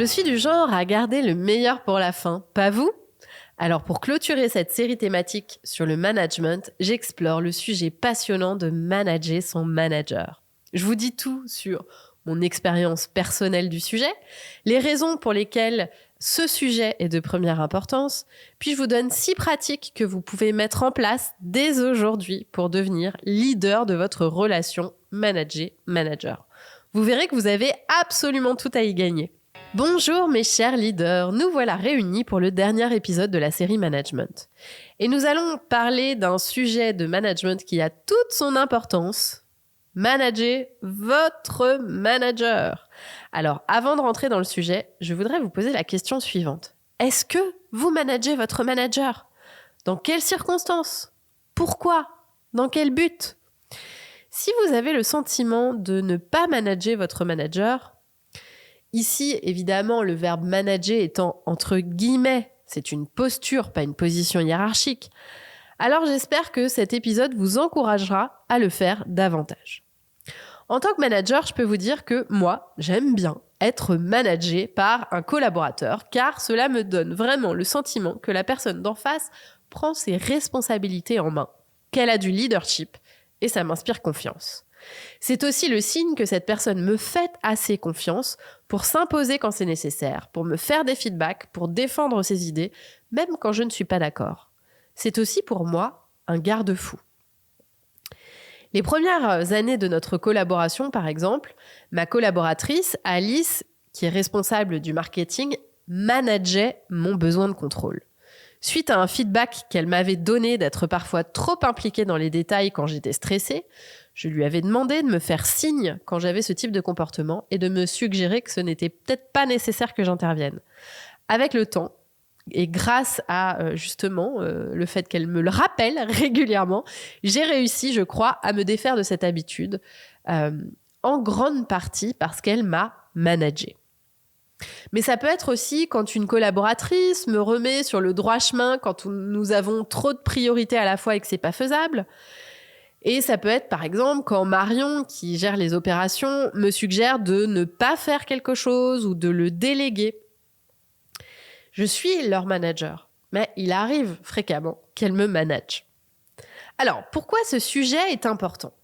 Je suis du genre à garder le meilleur pour la fin, pas vous? Alors pour clôturer cette série thématique sur le management, j'explore le sujet passionnant de manager son manager. Je vous dis tout sur mon expérience personnelle du sujet, les raisons pour lesquelles ce sujet est de première importance, puis je vous donne 6 pratiques que vous pouvez mettre en place dès aujourd'hui pour devenir leader de votre relation manager-manager. Vous verrez que vous avez absolument tout à y gagner. Bonjour mes chers leaders, nous voilà réunis pour le dernier épisode de la série Management. Et nous allons parler d'un sujet de management qui a toute son importance. Manager votre manager. Alors, avant de rentrer dans le sujet, je voudrais vous poser la question suivante. Est-ce que vous managez votre manager? Dans quelles circonstances? Pourquoi? Dans quel but? Si vous avez le sentiment de ne pas manager votre manager, ici, évidemment, le verbe manager étant entre guillemets, c'est une posture, pas une position hiérarchique. Alors j'espère que cet épisode vous encouragera à le faire davantage. En tant que manager, je peux vous dire que moi, j'aime bien être managé par un collaborateur, car cela me donne vraiment le sentiment que la personne d'en face prend ses responsabilités en main, qu'elle a du leadership, et ça m'inspire confiance. C'est aussi le signe que cette personne me fait assez confiance pour s'imposer quand c'est nécessaire, pour me faire des feedbacks, pour défendre ses idées, même quand je ne suis pas d'accord. C'est aussi pour moi un garde-fou. Les premières années de notre collaboration, par exemple, ma collaboratrice, Alice, qui est responsable du marketing, manageait mon besoin de contrôle. Suite à un feedback qu'elle m'avait donné d'être parfois trop impliquée dans les détails quand j'étais stressée, je lui avais demandé de me faire signe quand j'avais ce type de comportement et de me suggérer que ce n'était peut-être pas nécessaire que j'intervienne. Avec le temps, et grâce à justement le fait qu'elle me le rappelle régulièrement, j'ai réussi, je crois, à me défaire de cette habitude, en grande partie parce qu'elle m'a managée. Mais ça peut être aussi quand une collaboratrice me remet sur le droit chemin quand nous avons trop de priorités à la fois et que c'est pas faisable. Et ça peut être par exemple quand Marion, qui gère les opérations, me suggère de ne pas faire quelque chose ou de le déléguer. Je suis leur manager, mais il arrive fréquemment qu'elle me manage. Alors, pourquoi ce sujet est important?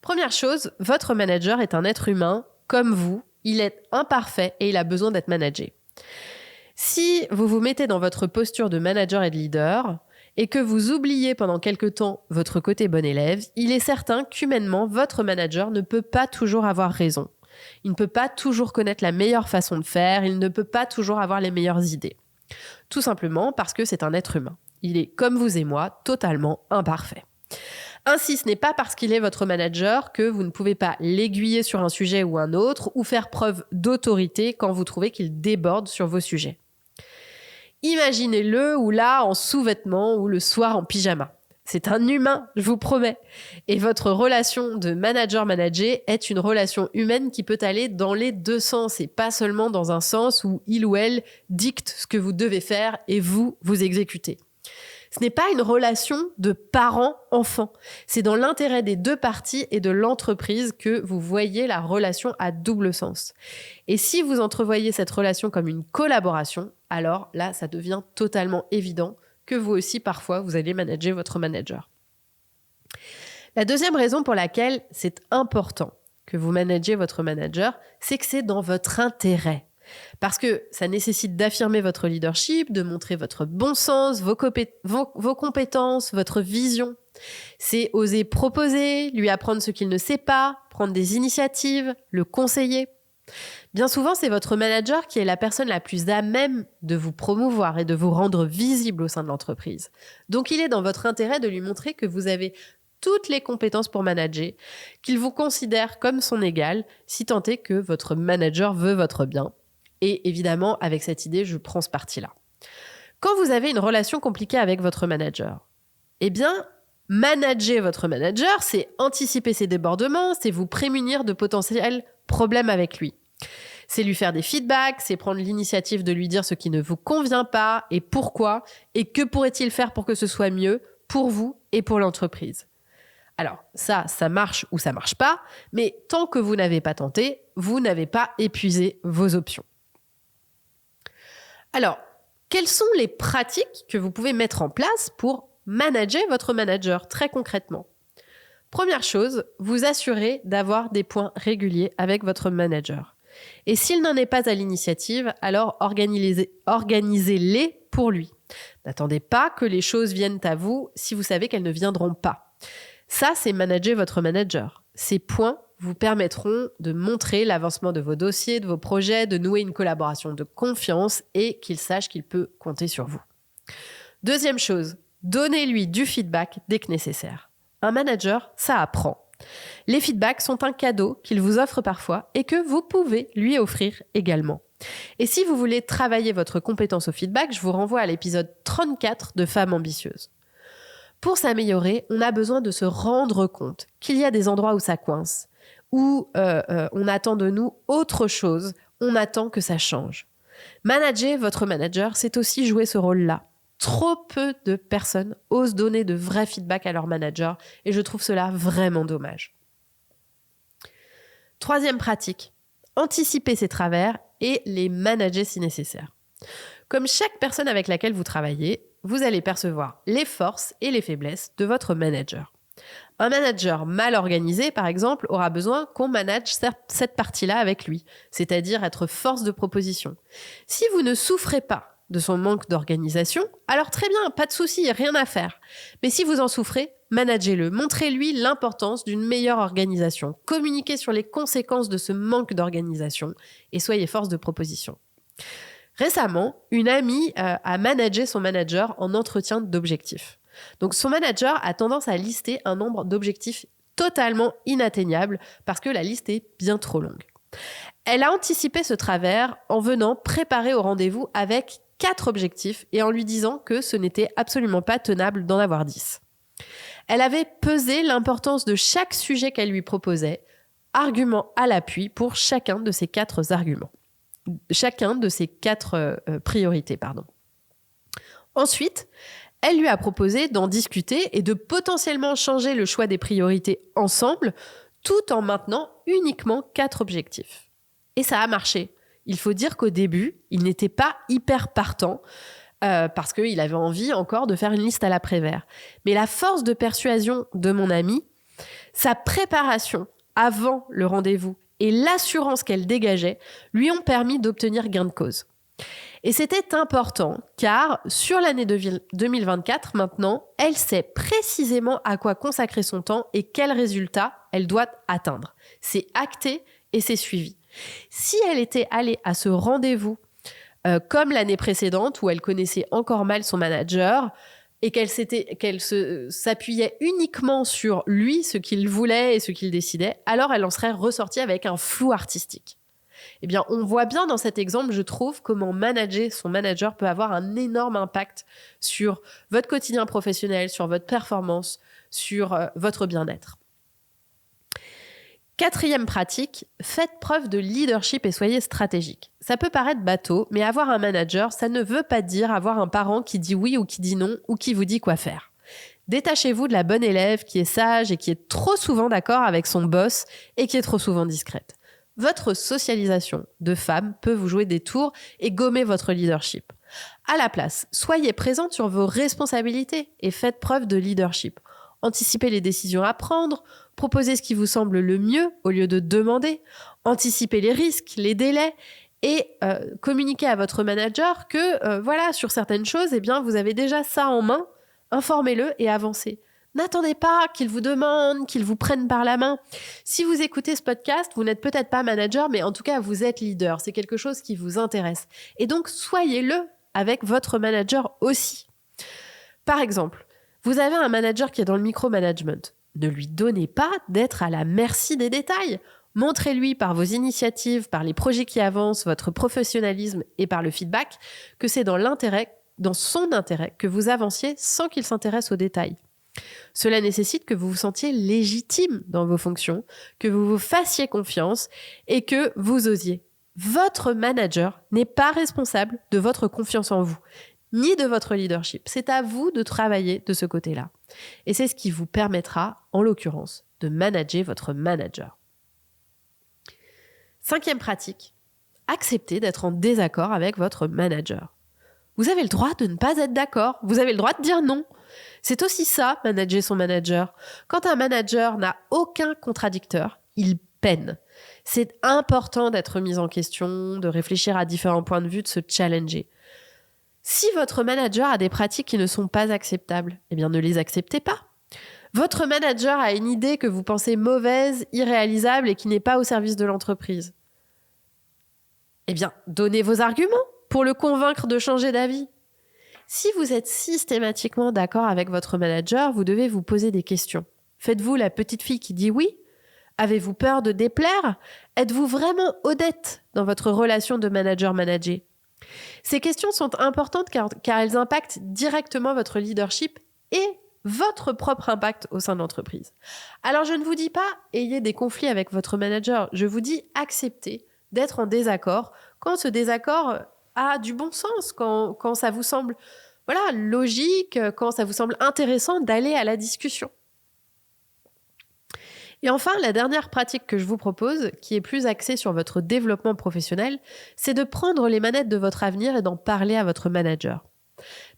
Première chose, votre manager est un être humain comme vous. Il est imparfait et il a besoin d'être managé. Si vous vous mettez dans votre posture de manager et de leader et que vous oubliez pendant quelque temps votre côté bon élève, il est certain qu'humainement, votre manager ne peut pas toujours avoir raison. Il ne peut pas toujours connaître la meilleure façon de faire, il ne peut pas toujours avoir les meilleures idées. Tout simplement parce que c'est un être humain. Il est, comme vous et moi, totalement imparfait. Ainsi, ce n'est pas parce qu'il est votre manager que vous ne pouvez pas l'aiguiller sur un sujet ou un autre ou faire preuve d'autorité quand vous trouvez qu'il déborde sur vos sujets. Imaginez-le ou là en sous-vêtements ou le soir en pyjama. C'est un humain, je vous promets. Et votre relation de manager-manager est une relation humaine qui peut aller dans les deux sens et pas seulement dans un sens où il ou elle dicte ce que vous devez faire et vous exécutez. Ce n'est pas une relation de parent-enfant. C'est dans l'intérêt des deux parties et de l'entreprise que vous voyez la relation à double sens. Et si vous entrevoyez cette relation comme une collaboration, alors là, ça devient totalement évident que vous aussi, parfois, vous allez manager votre manager. La deuxième raison pour laquelle c'est important que vous managez votre manager, c'est que c'est dans votre intérêt. Parce que ça nécessite d'affirmer votre leadership, de montrer votre bon sens, vos compétences, votre vision. C'est oser proposer, lui apprendre ce qu'il ne sait pas, prendre des initiatives, le conseiller. Bien souvent, c'est votre manager qui est la personne la plus à même de vous promouvoir et de vous rendre visible au sein de l'entreprise. Donc, il est dans votre intérêt de lui montrer que vous avez toutes les compétences pour manager, qu'il vous considère comme son égal, si tant est que votre manager veut votre bien. Et évidemment, avec cette idée, je prends ce parti-là. Quand vous avez une relation compliquée avec votre manager, eh bien, manager votre manager, c'est anticiper ses débordements, c'est vous prémunir de potentiels problèmes avec lui. C'est lui faire des feedbacks, c'est prendre l'initiative de lui dire ce qui ne vous convient pas et pourquoi, et que pourrait-il faire pour que ce soit mieux pour vous et pour l'entreprise. Alors, ça marche ou ça marche pas, mais tant que vous n'avez pas tenté, vous n'avez pas épuisé vos options. Alors, quelles sont les pratiques que vous pouvez mettre en place pour manager votre manager très concrètement? Première chose, vous assurez d'avoir des points réguliers avec votre manager. Et s'il n'en est pas à l'initiative, alors organisez-les pour lui. N'attendez pas que les choses viennent à vous si vous savez qu'elles ne viendront pas. Ça, c'est manager votre manager. Ces points vous permettront de montrer l'avancement de vos dossiers, de vos projets, de nouer une collaboration de confiance et qu'il sache qu'il peut compter sur vous. Deuxième chose, donnez-lui du feedback dès que nécessaire. Un manager, ça apprend. Les feedbacks sont un cadeau qu'il vous offre parfois et que vous pouvez lui offrir également. Et si vous voulez travailler votre compétence au feedback, je vous renvoie à l'épisode 34 de Femmes ambitieuses. Pour s'améliorer, on a besoin de se rendre compte qu'il y a des endroits où ça coince, où on attend de nous autre chose, on attend que ça change. Manager votre manager, c'est aussi jouer ce rôle-là. Trop peu de personnes osent donner de vrais feedbacks à leur manager et je trouve cela vraiment dommage. Troisième pratique, anticiper ses travers et les manager si nécessaire. Comme chaque personne avec laquelle vous travaillez, vous allez percevoir les forces et les faiblesses de votre manager. Un manager mal organisé, par exemple, aura besoin qu'on manage cette partie-là avec lui, c'est-à-dire être force de proposition. Si vous ne souffrez pas de son manque d'organisation, alors très bien, pas de souci, rien à faire. Mais si vous en souffrez, managez-le, montrez-lui l'importance d'une meilleure organisation, communiquez sur les conséquences de ce manque d'organisation et soyez force de proposition. Récemment, une amie a managé son manager en entretien d'objectifs. Donc son manager a tendance à lister un nombre d'objectifs totalement inatteignables parce que la liste est bien trop longue. Elle a anticipé ce travers en venant préparer au rendez-vous avec 4 objectifs et en lui disant que ce n'était absolument pas tenable d'en avoir 10. Elle avait pesé l'importance de chaque sujet qu'elle lui proposait, argument à l'appui pour chacun de ces 4 arguments. Chacun de ces 4 priorités. Ensuite, elle lui a proposé d'en discuter et de potentiellement changer le choix des priorités ensemble, tout en maintenant uniquement 4 objectifs. Et ça a marché. Il faut dire qu'au début, il n'était pas hyper partant parce qu'il avait envie encore de faire une liste à l'après-vert. Mais la force de persuasion de mon amie, sa préparation avant le rendez-vous et l'assurance qu'elle dégageait lui ont permis d'obtenir gain de cause. Et c'était important car sur l'année 2024 maintenant, elle sait précisément à quoi consacrer son temps et quels résultats elle doit atteindre. C'est acté et c'est suivi. Si elle était allée à ce rendez-vous comme l'année précédente où elle connaissait encore mal son manager et qu'elle s'appuyait uniquement sur lui, ce qu'il voulait et ce qu'il décidait, alors elle en serait ressortie avec un flou artistique. Eh bien, on voit bien dans cet exemple, je trouve, comment manager son manager peut avoir un énorme impact sur votre quotidien professionnel, sur votre performance, sur votre bien-être. 4e pratique, faites preuve de leadership et soyez stratégique. Ça peut paraître bateau, mais avoir un manager, ça ne veut pas dire avoir un parent qui dit oui ou qui dit non ou qui vous dit quoi faire. Détachez-vous de la bonne élève qui est sage et qui est trop souvent d'accord avec son boss et qui est trop souvent discrète. Votre socialisation de femme peut vous jouer des tours et gommer votre leadership. À la place, soyez présente sur vos responsabilités et faites preuve de leadership. Anticipez les décisions à prendre, proposez ce qui vous semble le mieux au lieu de demander, anticipez les risques, les délais et communiquez à votre manager que sur certaines choses, eh bien, vous avez déjà ça en main, informez-le et avancez. N'attendez pas qu'il vous demande, qu'il vous prenne par la main. Si vous écoutez ce podcast, vous n'êtes peut-être pas manager, mais en tout cas, vous êtes leader. C'est quelque chose qui vous intéresse. Et donc, soyez-le avec votre manager aussi. Par exemple, vous avez un manager qui est dans le micromanagement. Ne lui donnez pas d'être à la merci des détails. Montrez-lui par vos initiatives, par les projets qui avancent, votre professionnalisme et par le feedback que c'est dans son intérêt que vous avanciez sans qu'il s'intéresse aux détails. Cela nécessite que vous vous sentiez légitime dans vos fonctions, que vous vous fassiez confiance et que vous osiez. Votre manager n'est pas responsable de votre confiance en vous, ni de votre leadership. C'est à vous de travailler de ce côté-là. Et c'est ce qui vous permettra, en l'occurrence, de manager votre manager. 5e pratique, acceptez d'être en désaccord avec votre manager. Vous avez le droit de ne pas être d'accord. Vous avez le droit de dire non. C'est aussi ça, manager son manager. Quand un manager n'a aucun contradicteur, il peine. C'est important d'être mis en question, de réfléchir à différents points de vue, de se challenger. Si votre manager a des pratiques qui ne sont pas acceptables, eh bien ne les acceptez pas. Votre manager a une idée que vous pensez mauvaise, irréalisable et qui n'est pas au service de l'entreprise. Eh bien, donnez vos arguments pour le convaincre de changer d'avis. Si vous êtes systématiquement d'accord avec votre manager, vous devez vous poser des questions. Faites-vous la petite fille qui dit oui ? Avez-vous peur de déplaire ? Êtes-vous vraiment honnête dans votre relation de manager-manager ? Ces questions sont importantes car elles impactent directement votre leadership et votre propre impact au sein de l'entreprise. Alors je ne vous dis pas ayez des conflits avec votre manager, je vous dis acceptez d'être en désaccord quand ce désaccord a du bon sens, quand ça vous semble logique, quand ça vous semble intéressant d'aller à la discussion. Et enfin, la dernière pratique que je vous propose, qui est plus axée sur votre développement professionnel, c'est de prendre les manettes de votre avenir et d'en parler à votre manager.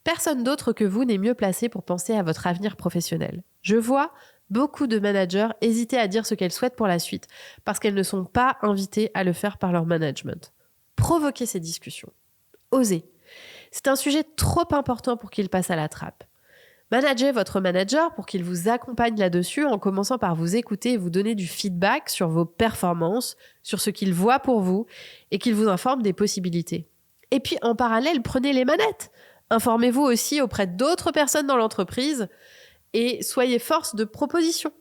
Personne d'autre que vous n'est mieux placé pour penser à votre avenir professionnel. Je vois beaucoup de managers hésiter à dire ce qu'elles souhaitent pour la suite, parce qu'elles ne sont pas invitées à le faire par leur management. Provoquez ces discussions. Osez. C'est un sujet trop important pour qu'il passe à la trappe. Managez votre manager pour qu'il vous accompagne là-dessus en commençant par vous écouter et vous donner du feedback sur vos performances, sur ce qu'il voit pour vous et qu'il vous informe des possibilités. Et puis en parallèle, prenez les manettes. Informez-vous aussi auprès d'autres personnes dans l'entreprise et soyez force de proposition.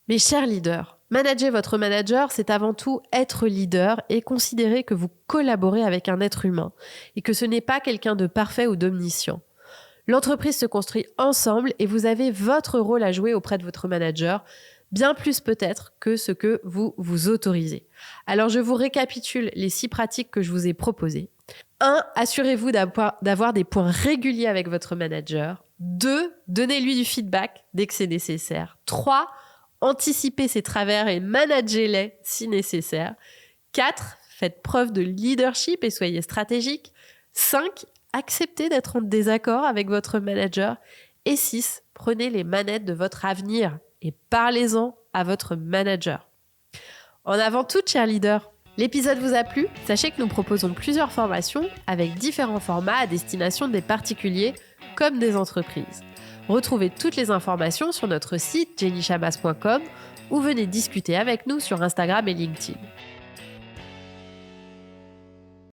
Mes chers leaders, manager votre manager, c'est avant tout être leader et considérer que vous collaborez avec un être humain et que ce n'est pas quelqu'un de parfait ou d'omniscient. L'entreprise se construit ensemble et vous avez votre rôle à jouer auprès de votre manager, bien plus peut-être que ce que vous vous autorisez. Alors je vous récapitule les 6 pratiques que je vous ai proposées. 1. Assurez-vous d'avoir des points réguliers avec votre manager. 2. Donnez-lui du feedback dès que c'est nécessaire. 3. Anticipez ses travers et managez-les si nécessaire. 4. Faites preuve de leadership et soyez stratégique. 5. Acceptez d'être en désaccord avec votre manager. Et 6. Prenez les manettes de votre avenir et parlez-en à votre manager. En avant tout, chers leaders! L'épisode vous a plu ? Sachez que nous proposons plusieurs formations avec différents formats à destination des particuliers comme des entreprises. Retrouvez toutes les informations sur notre site jennychamas.com ou venez discuter avec nous sur Instagram et LinkedIn.